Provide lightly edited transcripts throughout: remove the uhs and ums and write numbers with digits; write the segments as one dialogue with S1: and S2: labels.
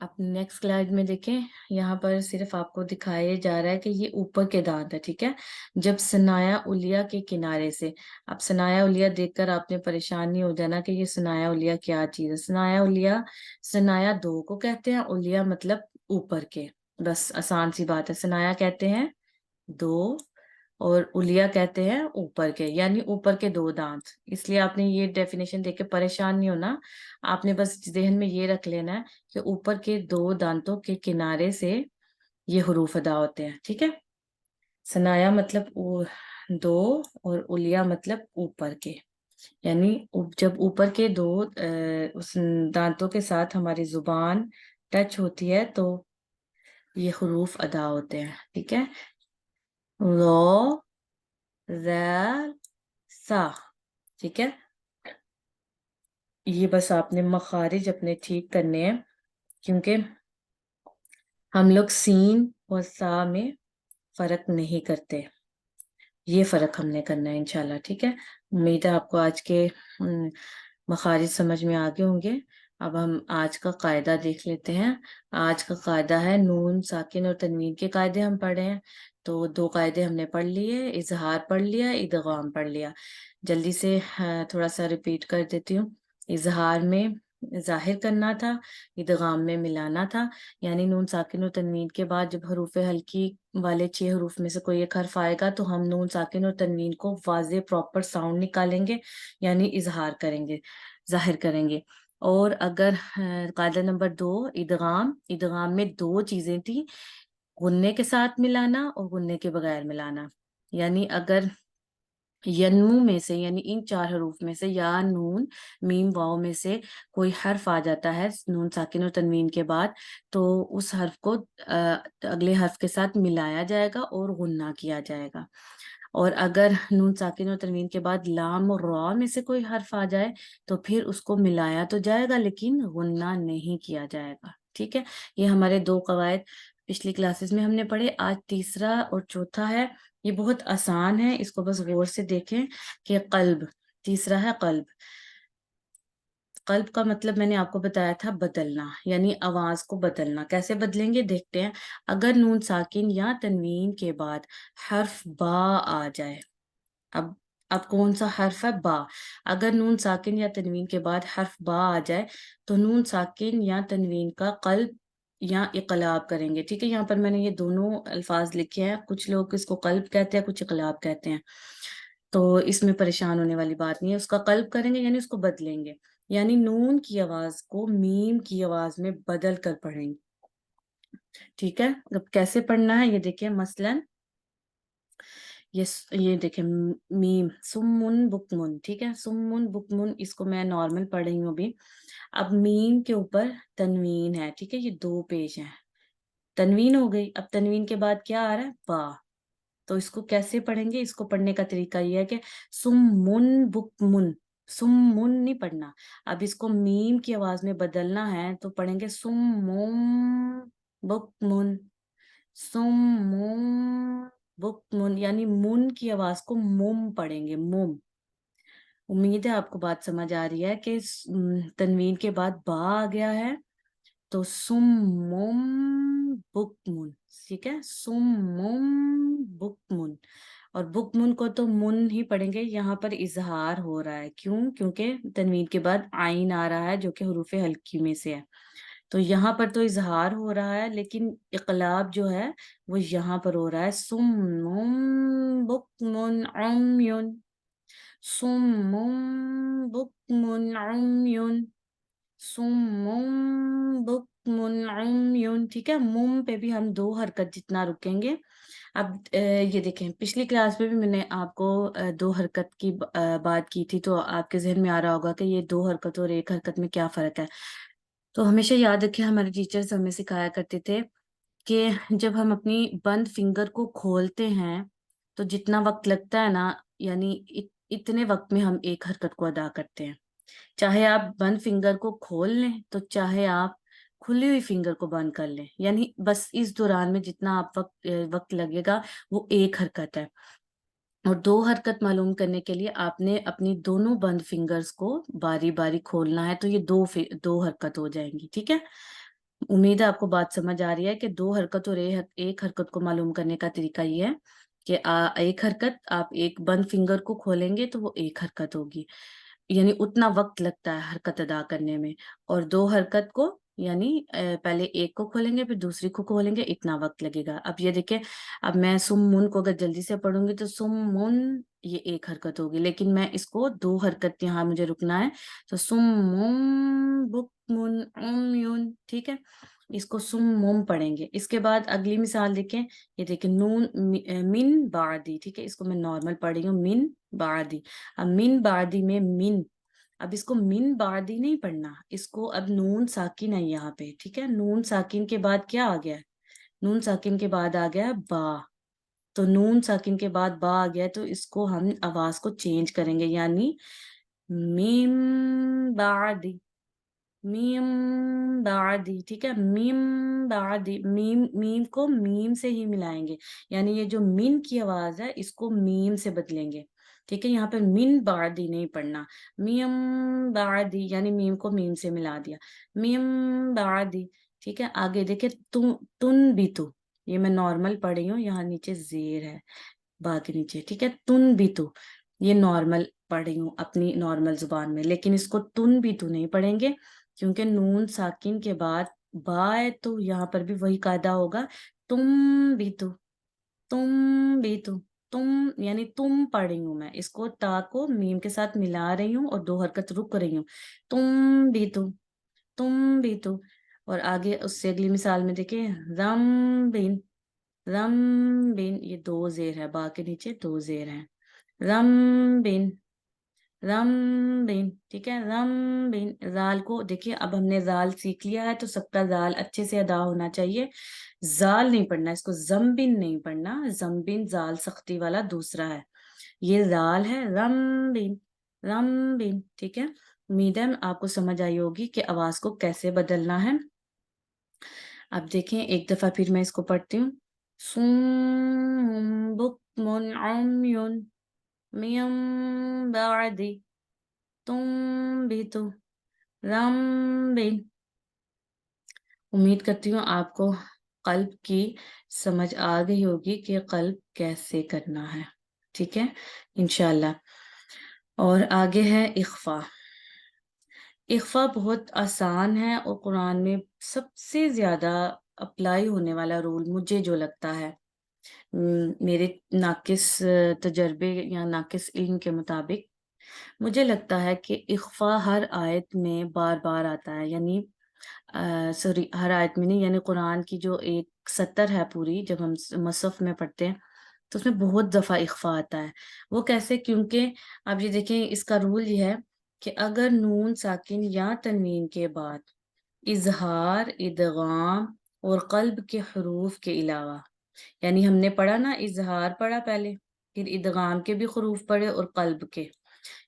S1: اب next slide میں دیکھیں، یہاں پر صرف آپ کو دکھایا جا رہا ہے کہ یہ اوپر کے دانت ہے، ٹھیک ہے، جب ثنایا الیہ کے کنارے سے. اب ثنایا الیہ دیکھ کر آپ نے پریشان نہیں ہو جانا کہ یہ ثنایا الیہ کیا چیز ہے. ثنایا الیہ، ثنایا دو کو کہتے ہیں، الیہ مطلب اوپر کے. بس آسان سی بات ہے. ثنایا کہتے ہیں دو، اور الیہ کہتے ہیں اوپر کے، یعنی اوپر کے دو دانت. اس لیے آپ نے یہ ڈیفینیشن دیکھ کے پریشان نہیں ہونا. آپ نے بس ذہن میں یہ رکھ لینا ہے کہ اوپر کے دو دانتوں کے کنارے سے یہ حروف ادا ہوتے ہیں، ٹھیک ہے. ثنایا مطلب دو، اور الیہ مطلب اوپر کے، یعنی جب اوپر کے دو اس دانتوں کے ساتھ ہماری زبان ٹچ ہوتی ہے تو یہ حروف ادا ہوتے ہیں، ٹھیک ہے. لو، ذال، سا، ٹھیک ہے. یہ بس آپ نے مخارج اپنے ٹھیک کرنے ہیں، کیونکہ ہم لوگ سین اور سا میں فرق نہیں کرتے. یہ فرق ہم نے کرنا ہے انشاءاللہ، ٹھیک ہے. امید ہے آپ کو آج کے مخارج سمجھ میں آگے ہوں گے. اب ہم آج کا قاعدہ دیکھ لیتے ہیں. آج کا قاعدہ ہے نون ساکن اور تنوین کے قاعدے ہم پڑھے ہیں. تو دو قاعدے ہم نے پڑھ لیے، اظہار پڑھ لیا، ادغام پڑھ لیا. جلدی سے تھوڑا سا ریپیٹ کر دیتی ہوں. اظہار میں ظاہر کرنا تھا، ادغام میں ملانا تھا. یعنی نون ساکن اور تنوین کے بعد جب حروف ہلکی والے 6 حروف میں سے کوئی ایک حرف آئے گا تو ہم نون ساکن اور تنوین کو واضح پراپر ساؤنڈ نکالیں گے، یعنی اظہار کریں گے، ظاہر کریں گے. اور اگر قاعدہ نمبر 2 ادغام، ادغام میں دو چیزیں تھیں، غنے کے ساتھ ملانا اور غنے کے بغیر ملانا. یعنی اگر ینمو میں سے، یعنی ان 4 حروف میں سے، یا نون میم واؤ میں سے کوئی حرف آ جاتا ہے نون ساکن اور تنوین کے بعد، تو اس حرف کو اگلے حرف کے ساتھ ملایا جائے گا اور غنہ کیا جائے گا. اور اگر نون ساکن اور تنوین کے بعد لام اور را میں سے کوئی حرف آ جائے تو پھر اس کو ملایا تو جائے گا لیکن غنہ نہیں کیا جائے گا، ٹھیک ہے. یہ ہمارے 2 قواعد پچھلی کلاسز میں ہم نے پڑھے. آج تیسرا اور چوتھا ہے. یہ بہت آسان ہے، اس کو بس غور سے دیکھیں کہ قلب. تیسرا ہے قلب. قلب کا مطلب میں نے آپ کو بتایا تھا بدلنا، یعنی آواز کو بدلنا. کیسے بدلیں گے دیکھتے ہیں. اگر نون ساکن یا تنوین کے بعد حرف با آ جائے، اب کون سا حرف ہے؟ با. اگر نون ساکن یا تنوین کے بعد حرف با آ جائے تو نون ساکن یا تنوین کا قلب یا اقلاب کریں گے، ٹھیک ہے. یہاں پر میں نے یہ دونوں الفاظ لکھے ہیں، کچھ لوگ اس کو قلب کہتے ہیں، کچھ اقلاب کہتے ہیں. تو اس میں پریشان ہونے والی بات نہیں ہے. اس کا قلب کریں گے یعنی اس کو بدلیں گے، یعنی نون کی آواز کو میم کی آواز میں بدل کر پڑھیں گے، ٹھیک ہے. اب کیسے پڑھنا ہے یہ دیکھیں. مثلاً یہ دیکھیں میم سمن بکمن، ٹھیک ہے. سمن بکمن، اس کو میں نارمل پڑھ رہی ہوں ابھی. اب میم کے اوپر تنوین ہے، ٹھیک ہے. یہ 2 پیش ہیں، تنوین ہو گئی. اب تنوین کے بعد کیا آ رہا ہے؟ با. تو اس کو کیسے پڑھیں گے؟ اس کو پڑھنے کا طریقہ یہ ہے کہ سمن بکمن، سمن نہیں پڑھنا. اب اس کو میم کی آواز میں بدلنا ہے تو پڑھیں گے سمم بکمن، سمم بکمن، یعنی من کی آواز کو مم پڑھیں گے، مم. امید ہے آپ کو بات سمجھ آ رہی ہے کہ تنوین کے بعد با آ گیا ہے تو سمم بکمن، ٹھیک ہے. سمم بکمن. اور بکمن کو تو من ہی پڑھیں گے. یہاں پر اظہار ہو رہا ہے، کیوں؟ کیونکہ تنوین کے بعد آئین آ رہا ہے جو کہ حروف ہلکی میں سے ہے. تو یہاں پر تو اظہار ہو رہا ہے لیکن اقلاب جو ہے وہ یہاں پر ہو رہا ہے. سمم بکمن عمیون، سمم بکمن عمیون، سمم بکمن عمیون، ٹھیک ہے. مم پہ بھی ہم 2 حرکت جتنا رکیں گے. اب یہ دیکھیں پچھلی کلاس میں بھی میں نے آپ کو 2 حرکت کی بات کی تھی، تو آپ کے ذہن میں آ رہا ہوگا کہ یہ 2 حرکت اور 1 حرکت میں کیا فرق ہے. تو ہمیشہ یاد رکھیں، ہمارے ٹیچرز ہمیں سکھایا کرتے تھے کہ جب ہم اپنی بند فنگر کو کھولتے ہیں تو جتنا وقت لگتا ہے نا، یعنی اتنے وقت میں ہم 1 حرکت کو ادا کرتے ہیں. چاہے آپ بند فنگر کو کھول لیں تو چاہے آپ کھلی ہوئی فنگر کو بند کر لیں، یعنی بس اس دوران میں جتنا آپ وقت لگے گا وہ 1 حرکت ہے. اور 2 حرکت معلوم کرنے کے لیے آپ نے اپنی دونوں بند فنگرز کو باری باری کھولنا ہے، تو یہ 2 حرکت ہو جائیں گی، ٹھیک ہے. امید ہے آپ کو بات سمجھ آ رہی ہے کہ 2 حرکت اور ایک حرکت کو معلوم کرنے کا طریقہ یہ ہے کہ ایک حرکت آپ ایک بند فنگر کو کھولیں گے تو وہ ایک حرکت ہوگی، یعنی اتنا وقت لگتا ہے حرکت ادا کرنے میں، اور 2 حرکت کو یعنی پہلے ایک کو کھولیں گے پھر دوسری کو کھولیں گے، اتنا وقت لگے گا۔ اب یہ دیکھیں، اب میں سم من کو اگر جلدی سے پڑھوں گی تو سم من یہ ایک حرکت ہوگی، لیکن میں اس کو 2 حرکت یہاں مجھے رکنا ہے، تو سم من بک من یون، ٹھیک ہے، اس کو سم مم پڑھیں گے۔ اس کے بعد اگلی مثال دیکھیں، یہ دیکھیں نون من بعدی، ٹھیک ہے، اس کو میں نارمل پڑھ رہی ہوں، من بعدی۔ اب من بعدی میں من، اب اس کو من بعدی نہیں پڑھنا، اس کو اب نون ساکن ہے یہاں پہ، ٹھیک ہے، نون ساکن کے بعد کیا آ گیا ہے؟ نون ساکن کے بعد آ گیا با، تو نون ساکن کے بعد با آ گیا تو اس کو ہم آواز کو چینج کریں گے، یعنی میم بعدی، میم بعدی، ٹھیک ہے، میم بعدی، میم کو میم سے ہی ملائیں گے، یعنی یہ جو من کی آواز ہے اس کو میم سے بدلیں گے، ٹھیک ہے، یہاں پہ من بعدی نہیں پڑھنا، میم بعدی یعنی میم کو میم سے ملا دیا، میم بعدی، ٹھیک ہے۔ آگے دیکھیں تن بھی تو، یہ میں نارمل پڑھ رہی ہوں، یہاں نیچے زیر ہے با کے نیچے، ٹھیک ہے، تن بھی تو یہ نارمل پڑھ رہی ہوں اپنی نارمل زبان میں، لیکن اس کو تن بھی تو نہیں پڑھیں گے کیونکہ نون ساکن کے بعد با ہے، تو یہاں پر بھی وہی قاعدہ ہوگا، تم بھی تو، تم بھی تو، تم یعنی تم پڑھ رہی ہوں میں، اس کو تا کو میم کے ساتھ ملا رہی ہوں اور 2 حرکت رک رہی ہوں، تم بھی تو، تم بھی تو۔ اور آگے اس سے اگلی مثال میں دیکھیں، رم بن، رم بن، یہ 2 زیر ہے، با کے نیچے 2 زیر ہیں، رم بن، رم بن، ٹھیک ہے، رم بن، زال کو دیکھیے، اب ہم نے زال سیکھ لیا ہے تو سب کا زال اچھے سے ادا ہونا چاہیے، زال نہیں پڑھنا، اس کو زمبن نہیں پڑھنا، زمبن زال سختی والا دوسرا ہے، یہ زال ہے، رم بن، رم بن، ٹھیک ہے۔ امید ہے آپ کو سمجھ آئی ہوگی کہ آواز کو کیسے بدلنا ہے۔ اب دیکھیں ایک دفعہ پھر میں اس کو پڑھتی ہوں، سم بکم عمیٌ من بعدی تم بھی تو رم بن۔ امید کرتی ہوں آپ کو قلب کی سمجھ آ گئی ہوگی کہ قلب کیسے کرنا ہے، ٹھیک ہے، انشاءاللہ۔ اور آگے ہے اخفا۔ اخفا بہت آسان ہے اور قرآن میں سب سے زیادہ اپلائی ہونے والا رول مجھے جو لگتا ہے، میرے ناقص تجربے یا ناقص علم کے مطابق مجھے لگتا ہے کہ اخفا ہر آیت میں بار بار آتا ہے، یعنی سوری ہر آیت میں نہیں، یعنی قرآن کی جو ایک سطر ہے پوری، جب ہم مصحف میں پڑھتے ہیں تو اس میں بہت دفعہ اخفا آتا ہے۔ وہ کیسے؟ کیونکہ اب یہ دیکھیں اس کا رول یہ ہے کہ اگر نون ساکن یا تنوین کے بعد اظہار، ادغام اور قلب کے حروف کے علاوہ، یعنی ہم نے پڑھا نا، اظہار پڑھا پہلے، پھر ادغام کے بھی حروف پڑھے اور قلب کے،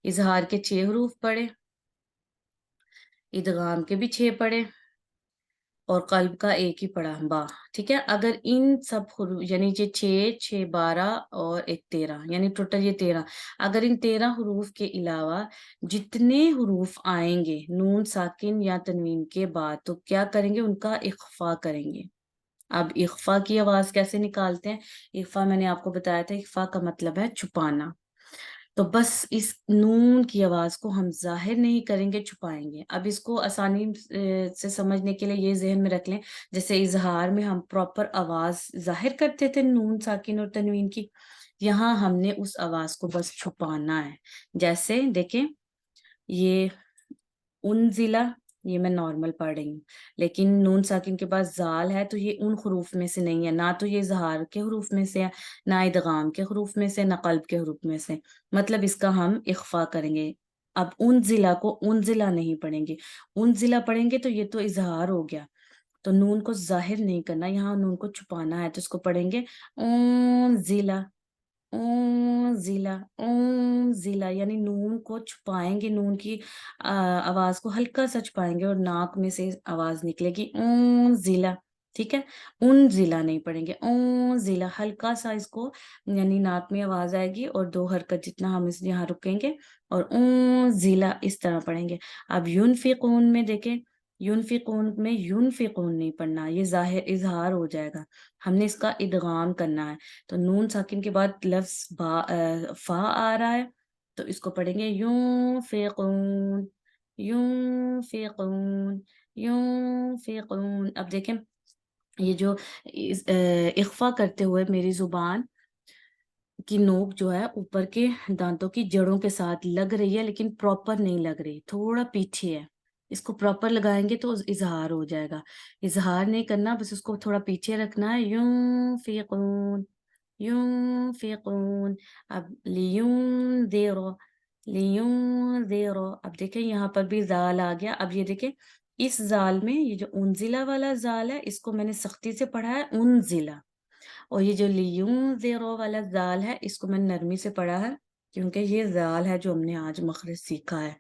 S1: اظہار کے 6 حروف پڑھے، ادغام کے بھی 6 پڑھے اور قلب کا ایک ہی پڑھا با، ٹھیک ہے۔ اگر ان سب حروف یعنی یہ 6 6 12 اور ایک 13، یعنی ٹوٹل یہ 13، اگر ان 13 حروف کے علاوہ جتنے حروف آئیں گے نون ساکن یا تنوین کے بعد تو کیا کریں گے؟ ان کا اخفا کریں گے۔ اب اخفا کی آواز کیسے نکالتے ہیں؟ اخفا میں نے آپ کو بتایا تھا، اخفا کا مطلب ہے چھپانا، تو بس اس نون کی آواز کو ہم ظاہر نہیں کریں گے، چھپائیں گے۔ اب اس کو آسانی سے سمجھنے کے لیے یہ ذہن میں رکھ لیں، جیسے اظہار میں ہم پراپر آواز ظاہر کرتے تھے نون ساکن اور تنوین کی، یہاں ہم نے اس آواز کو بس چھپانا ہے۔ جیسے دیکھیں یہ انزلہ، یہ میں نارمل پڑھ رہی ہوں، لیکن نون ساکن کے بعد زال ہے تو یہ ان حروف میں سے نہیں ہے، نہ تو یہ اظہار کے حروف میں سے ہے، نہ ادغام کے حروف میں سے، نہ قلب کے حروف میں سے، مطلب اس کا ہم اخفا کریں گے۔ اب انزلہ کو انزلہ نہیں پڑھیں گے، انزلہ پڑھیں گے تو یہ تو اظہار ہو گیا، تو نون کو ظاہر نہیں کرنا، یہاں نون کو چھپانا ہے، تو اس کو پڑھیں گے انزلہ، ضلع، ضلع، یعنی نون کو چھپائیں گے، نون کی آواز کو ہلکا سا چھپائیں گے اور ناک میں سے آواز نکلے گی ضلع، ٹھیک ہے، ان ضلع نہیں پڑھیں گے، ضلع، ہلکا سا اس کو یعنی ناک میں آواز آئے گی اور 2 حرکت جتنا ہم اس یہاں رکیں گے اور ضلع اس طرح پڑھیں گے۔ اب ینفقون میں دیکھیں ينفقون میں ينفقون نہیں پڑھنا، یہ ظاہر اظہار ہو جائے گا، ہم نے اس کا ادغام کرنا ہے. تو نون ساکن کے بعد لفظ فا آ رہا ہے، تو اس کو پڑھیں گے ينفقون ينفقون ينفقون. اب دیکھیں یہ جو اخفا کرتے ہوئے میری زبان کی نوک جو ہے اوپر کے دانتوں کی جڑوں کے ساتھ لگ رہی ہے، لیکن پراپر نہیں لگ رہی، تھوڑا پیچھے ہے. اس کو پراپر لگائیں گے تو اظہار ہو جائے گا. اظہار نہیں کرنا، بس اس کو تھوڑا پیچھے رکھنا ہے. ينفقون ينفقون. اب لينذروا لينذروا. اب دیکھیں یہاں پر بھی زال آ گیا. اب یہ دیکھیں اس زال میں یہ جو انزلہ والا زال ہے، اس کو میں نے سختی سے پڑھا ہے انزلہ، اور یہ جو لینذروا والا زال ہے اس کو میں نے نرمی سے پڑھا ہے، کیونکہ یہ زال ہے جو ہم نے آج مخرج سیکھا ہے.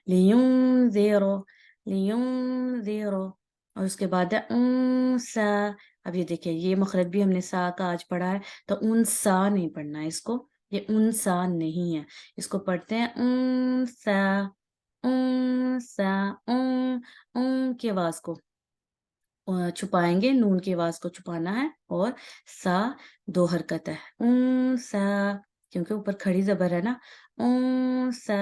S1: لینذروا لینذروا. اور اس کے بعد ہے انسا. اب یہ دیکھیں یہ مخرج بھی ہم نے سا کا آج پڑھا ہے، تو انسا نہیں پڑھنا ہے اس کو، یہ انسا نہیں ہے، اس کو پڑھتے ہیں انسا انسا. اون کی آواز کو چھپائیں گے، نون کی آواز کو چھپانا ہے، اور سا دو حرکت ہے انسا، کیونکہ اوپر کھڑی زبر ہے نا. انسا.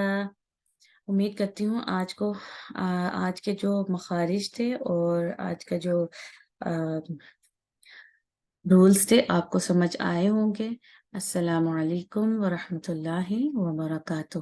S1: امید کرتی ہوں آج کے جو مخارج تھے اور آج کا جو رولز تھے آپ کو سمجھ آئے ہوں گے. السلام علیکم ورحمۃ اللہ وبرکاتہ.